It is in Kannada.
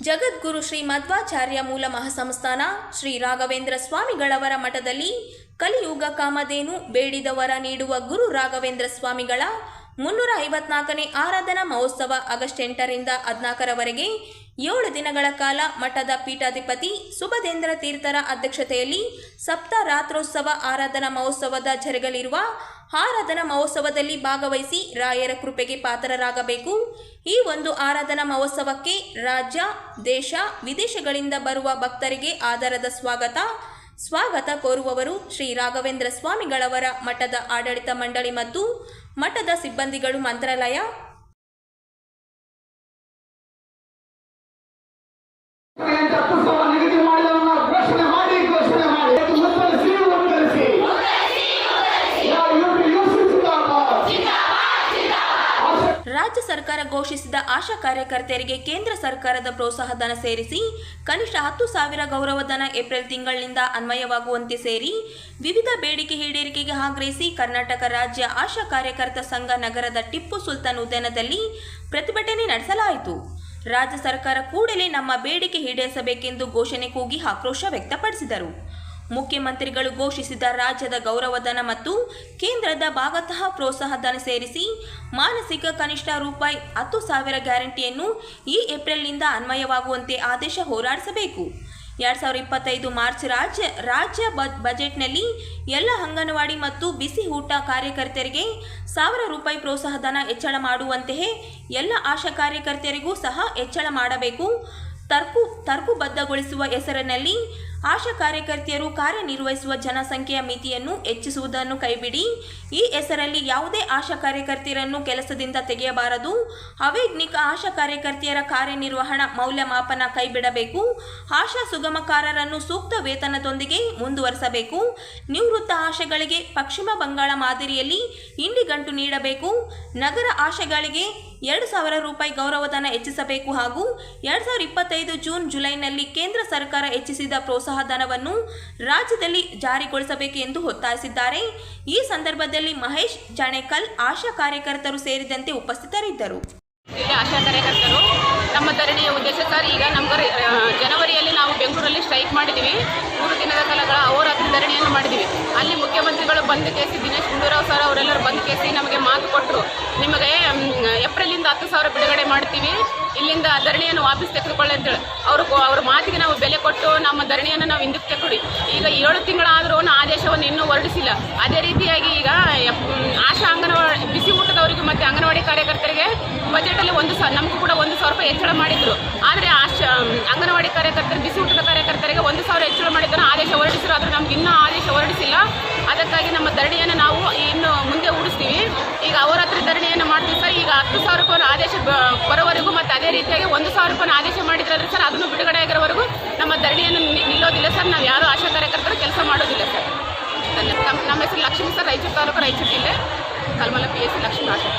ಜಗದ್ಗುರು ಶ್ರೀ ಮಧ್ವಾಚಾರ್ಯ ಮೂಲ ಮಹಾಸಂಸ್ಥಾನ ಶ್ರೀ ರಾಘವೇಂದ್ರ ಸ್ವಾಮಿಗಳವರ ಮಠದಲ್ಲಿ ಕಲಿಯುಗ ಕಾಮಧೇನು ಬೇಡಿದವರ ನೀಡುವ ಗುರು ರಾಘವೇಂದ್ರ ಸ್ವಾಮಿಗಳ 354ನೇ ಆರಾಧನಾ ಮಹೋತ್ಸವ ಆಗಸ್ಟ್ 8ರಿಂದ 14ರವರೆಗೆ 7 ದಿನಗಳ ಕಾಲ ಮಠದ ಪೀಠಾಧಿಪತಿ ಸುಬದೇಂದ್ರ ತೀರ್ಥರ ಅಧ್ಯಕ್ಷತೆಯಲ್ಲಿ ಸಪ್ತರಾತ್ರೋತ್ಸವ ಆರಾಧನಾ ಮಹೋತ್ಸವದ ಜರುಗಲಿರುವ ಆರಾಧನಾ ಮಹೋತ್ಸವದಲ್ಲಿ ಭಾಗವಹಿಸಿ ರಾಯರ ಕೃಪೆಗೆ ಪಾತ್ರರಾಗಬೇಕು. ಈ ಒಂದು ಆರಾಧನಾ ಮಹೋತ್ಸವಕ್ಕೆ ರಾಜ್ಯ, ದೇಶ, ವಿದೇಶಗಳಿಂದ ಬರುವ ಭಕ್ತರಿಗೆ ಆದರದ ಸ್ವಾಗತ ಕೋರುವವರು ಶ್ರೀ ರಾಘವೇಂದ್ರ ಸ್ವಾಮಿಗಳವರ ಮಠದ ಆಡಳಿತ ಮಂಡಳಿ ಮತ್ತು ಮಠದ ಸಿಬ್ಬಂದಿಗಳು. ಮಂತ್ರಾಲಯ. ರಾಜ್ಯ ಸರ್ಕಾರ ಘೋಷಿಸಿದ ಆಶಾ ಕಾರ್ಯಕರ್ತೆಯರಿಗೆ ಕೇಂದ್ರ ಸರ್ಕಾರದ ಪ್ರೋತ್ಸಾಹಧನ ಸೇರಿಸಿ ಕನಿಷ್ಠ 10,000 ಗೌರವಧನ ಏಪ್ರಿಲ್ ತಿಂಗಳಿನಿಂದ ಅನ್ವಯವಾಗುವಂತೆ ಸೇರಿ ವಿವಿಧ ಬೇಡಿಕೆ ಈಡೇರಿಕೆಗೆ ಆಗ್ರಹಿಸಿ ಕರ್ನಾಟಕ ರಾಜ್ಯ ಆಶಾ ಕಾರ್ಯಕರ್ತ ಸಂಘ ನಗರದ ಟಿಪ್ಪು ಸುಲ್ತಾನ್ ಉದ್ಯಾನದಲ್ಲಿ ಪ್ರತಿಭಟನೆ ನಡೆಸಲಾಯಿತು. ರಾಜ್ಯ ಸರ್ಕಾರ ಕೂಡಲೇ ನಮ್ಮ ಬೇಡಿಕೆ ಈಡೇರಿಸಬೇಕೆಂದು ಘೋಷಣೆ ಕೂಗಿ ಆಕ್ರೋಶ ವ್ಯಕ್ತಪಡಿಸಿದರು. ಮುಖ್ಯಮಂತ್ರಿಗಳು ಘೋಷಿಸಿದ ರಾಜ್ಯದ ಗೌರವಧನ ಮತ್ತು ಕೇಂದ್ರದ ಭಾಗತಃ ಪ್ರೋತ್ಸಾಹಧನ ಸೇರಿಸಿ ಮಾನಸಿಕ ಕನಿಷ್ಠ ರೂಪಾಯಿ 10,000 ಗ್ಯಾರಂಟಿಯನ್ನು ಈ ಏಪ್ರಿಲ್ನಿಂದ ಅನ್ವಯವಾಗುವಂತೆ ಆದೇಶ ಹೋರಾಡಿಸಬೇಕು. 2025 ಮಾರ್ಚ್ ರಾಜ್ಯ ಬಜೆಟ್ನಲ್ಲಿ ಎಲ್ಲ ಅಂಗನವಾಡಿ ಮತ್ತು ಬಿಸಿ ಊಟ ಕಾರ್ಯಕರ್ತೆಯರಿಗೆ 1,000 ರೂಪಾಯಿ ಪ್ರೋತ್ಸಾಹಧನ ಹೆಚ್ಚಳ ಮಾಡುವಂತೆಯೇ ಎಲ್ಲ ಆಶಾ ಕಾರ್ಯಕರ್ತೆಯರಿಗೂ ಸಹ ಹೆಚ್ಚಳ ಮಾಡಬೇಕು. ತರ್ಕುಬದ್ಧಗೊಳಿಸುವ ಹೆಸರಿನಲ್ಲಿ ಆಶಾ ಕಾರ್ಯಕರ್ತೆಯರು ಕಾರ್ಯನಿರ್ವಹಿಸುವ ಜನಸಂಖ್ಯೆಯ ಮಿತಿಯನ್ನು ಹೆಚ್ಚಿಸುವುದನ್ನು ಕೈಬಿಡಿ. ಈ ಹೆಸರಲ್ಲಿ ಯಾವುದೇ ಆಶಾ ಕಾರ್ಯಕರ್ತೆಯರನ್ನು ಕೆಲಸದಿಂದ ತೆಗೆಯಬಾರದು. ಅವೈಜ್ಞಾನಿಕ ಆಶಾ ಕಾರ್ಯಕರ್ತೆಯರ ಕಾರ್ಯನಿರ್ವಹಣಾ ಮೌಲ್ಯಮಾಪನ ಕೈಬಿಡಬೇಕು. ಆಶಾ ಸುಗಮಕಾರರನ್ನು ಸೂಕ್ತ ವೇತನದೊಂದಿಗೆ ಮುಂದುವರಿಸಬೇಕು. ನಿವೃತ್ತ ಆಶೆಗಳಿಗೆ ಪಶ್ಚಿಮ ಬಂಗಾಳ ಮಾದರಿಯಲ್ಲಿ ಇಂಡಿಗಂಟು ನೀಡಬೇಕು. ನಗರ ಆಶೆಗಳಿಗೆ 2,000 ರೂಪಾಯಿ ಗೌರವಧನ ಹೆಚ್ಚಿಸಬೇಕು ಹಾಗೂ 2025 ಜೂನ್ ಜುಲೈನಲ್ಲಿ ಕೇಂದ್ರ ಸರ್ಕಾರ ಹೆಚ್ಚಿಸಿದ ಪ್ರೋತ್ಸಾಹಧನವನ್ನು ರಾಜ್ಯದಲ್ಲಿ ಜಾರಿಗೊಳಿಸಬೇಕು ಎಂದು ಒತ್ತಾಯಿಸಿದ್ದಾರೆ. ಈ ಸಂದರ್ಭದಲ್ಲಿ ಮಹೇಶ್ ಜಾಣೇಕಲ್, ಆಶಾ ಕಾರ್ಯಕರ್ತರು ಸೇರಿದಂತೆ ಉಪಸ್ಥಿತರಿದ್ದರು. ಆಶಾ ಕಾರ್ಯಕರ್ತರು ನಮ್ಮ ಧರಣಿಯ ಉದ್ದೇಶ ಸರ್, ಈಗ ನಮ್ಗೆ ಜನವರಿಯಲ್ಲಿ ನಾವು ಬೆಂಗಳೂರಲ್ಲಿ ಸ್ಟ್ರೈಕ್ ಮಾಡಿದ್ದೀವಿ. 3 ದಿನದ ಕಾಲಗಳ ಅಹೋರಾತ್ರಿ ಧರಣಿಯನ್ನು ಮಾಡಿದ್ದೀವಿ. ಅಲ್ಲಿ ಮುಖ್ಯಮಂತ್ರಿಗಳು ಬಂದು ಕೇಸಿ ದಿನೇಶ್ ಗುಂಡೂರಾವ್ ಸರ್ ಅವರೆಲ್ಲರೂ ಬಂದು ಕೇಸಿ ನಮಗೆ ಮಾತು ಕೊಟ್ಟರು, ನಿಮಗೆ ಏಪ್ರಿಲಿಂದ 10,000 ಬಿಡುಗಡೆ ಮಾಡ್ತೀವಿ, ಇಲ್ಲಿಂದ ಧರಣಿಯನ್ನು ವಾಪಸ್ ತೆಗೆದುಕೊಳ್ಳಿ ಅಂತೇಳಿ. ಅವ್ರ ಮಾತಿಗೆ ನಾವು ಬೆಲೆ ಕೊಟ್ಟು ನಮ್ಮ ಧರಣಿಯನ್ನು ನಾವು ಹಿಂದಕ್ಕೆ ತೆಕ್ಕೊಡಿ. ಈಗ 7 ತಿಂಗಳಾದರೂ ಆದೇಶವನ್ನು ಇನ್ನೂ ಹೊರಡಿಸಿಲ್ಲ. ಅದೇ ರೀತಿಯಾಗಿ ಈಗ ಆಶಾ ಅಂಗನವಾಡಿ ಬಿಸಿ ಊಟದವರಿಗೆ ಮತ್ತು ಅಂಗನವಾಡಿ ಕಾರ್ಯಕರ್ತರಿಗೆ ಬಜೆಟಲ್ಲಿ ನಮಗೂ ಕೂಡ 1,000 ರೂಪಾಯಿ ಹೆಚ್ಚಳ ಮಾಡಿದ್ರು. ಆದರೆ ಅಂಗನವಾಡಿ ಕಾರ್ಯಕರ್ತರು ಬಿಸಿ ಊಟದ ಕಾರ್ಯಕರ್ತರಿಗೆ 1,000 ಹೆಚ್ಚಳ ಮಾಡಿದ್ದನ್ನು ಆದೇಶ ಹೊರಡಿಸಿದ್ರು. ಆದರೆ ನಮ್ಗೆ ಇನ್ನೂ ಆದೇಶ ಹೊರಡಿಸಿಲ್ಲ. ಅದಕ್ಕಾಗಿ ನಮ್ಮ ಧರಣಿಯನ್ನು ನಾವು ಇನ್ನು ಮುಂದೆ ಉಳಿಸ್ತೀವಿ. ಈಗ ಅಹೋರಾತ್ರಿ ಧರಣಿಯನ್ನು ಮಾಡ್ತೀವಿ ಸರ್. ಈಗ 10,000 ರೂಪಾಯಿ ಆದೇಶ ಬರೋವರೆಗೂ ಮತ್ತು ಅದೇ ರೀತಿಯಾಗಿ 1,000 ರೂಪಾಯಿ ಆದೇಶ ಮಾಡಿದ್ರೆ ಸರ್, ಅದನ್ನು ಬಿಡುಗಡೆ ಆಗಿರೋವರೆಗೂ ನಮ್ಮ ಧರಣಿಯನ್ನು ನಿಲ್ಲೋದಿಲ್ಲ ಸರ್. ನಾವು ಯಾರೂ ಆಶಾ ಕಾರ್ಯಕರ್ತರು ಕೆಲಸ ಮಾಡೋದಿಲ್ಲ ಸರ್. ನಮ್ಮ ಹೆಸರು ಲಕ್ಷ್ಮೀ ಸರ್, ರಾಯಚೂರು ತಾಲೂಕು, ರಾಯಚೂರು ಜಿಲ್ಲೆ, ಕಲ್ಮಲ PSC ಲಕ್ಷ್ಮೀ ಆಶಾ.